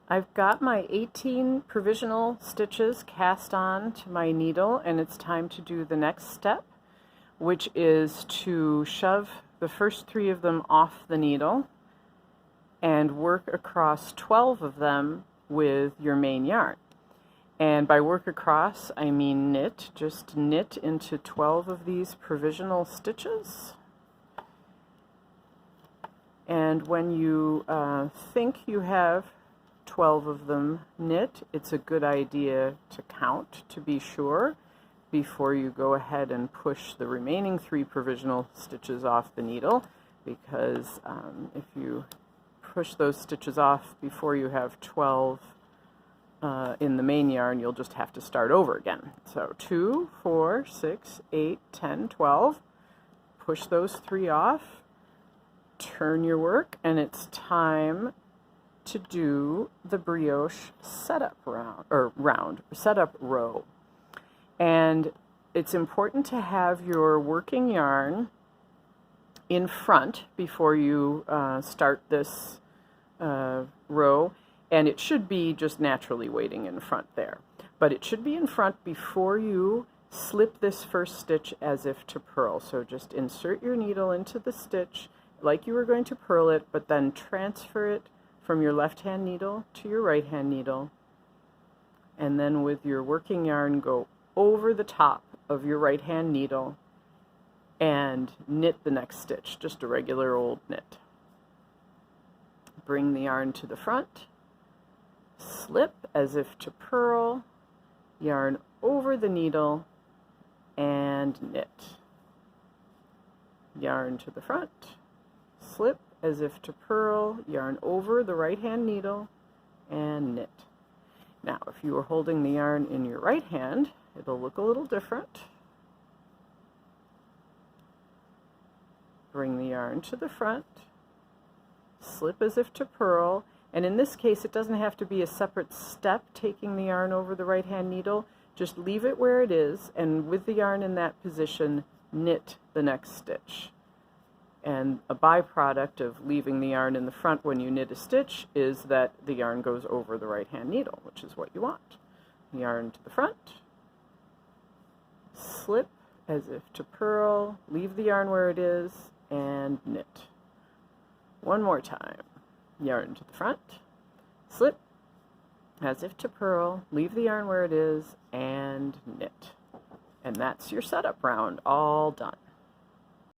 I've got my 18 provisional stitches cast on to my needle, and it's time to do the next step, which is to shove the first 3 of them off the needle and work across 12 of them with your main yarn. And by work across, I mean knit. Just knit into 12 of these provisional stitches. And when you think you have 12 of them knit, it's a good idea to count to be sure before you go ahead and push the remaining 3 provisional stitches off the needle, because if you push those stitches off before you have 12 in the main yarn, you'll just have to start over again. So 2, 4, 6, 8, 10, 12. Push those 3 off, turn your work, and it's time to do the brioche setup setup row. And it's important to have your working yarn in front before you start this row, and it should be just naturally waiting in front there. But it should be in front before you slip this first stitch as if to purl. So just insert your needle into the stitch like you were going to purl it, but then transfer it from your left hand needle to your right hand needle, and then with your working yarn go over the top of your right hand needle and knit the next stitch, just a regular old knit. Bring the yarn to the front, slip as if to purl, yarn over the needle, and knit. Yarn to the front, slip as if to purl, yarn over the right hand needle, and knit. Now, if you are holding the yarn in your right hand, it'll look a little different. Bring the yarn to the front, slip as if to purl, and in this case it doesn't have to be a separate step taking the yarn over the right hand needle. Just leave it where it is, and with the yarn in that position, knit the next stitch. And a byproduct of leaving the yarn in the front when you knit a stitch is that the yarn goes over the right hand needle, which is what you want. Yarn to the front, slip as if to purl, leave the yarn where it is, and knit. One more time. Yarn to the front, slip as if to purl, leave the yarn where it is, and knit. And that's your setup round all done.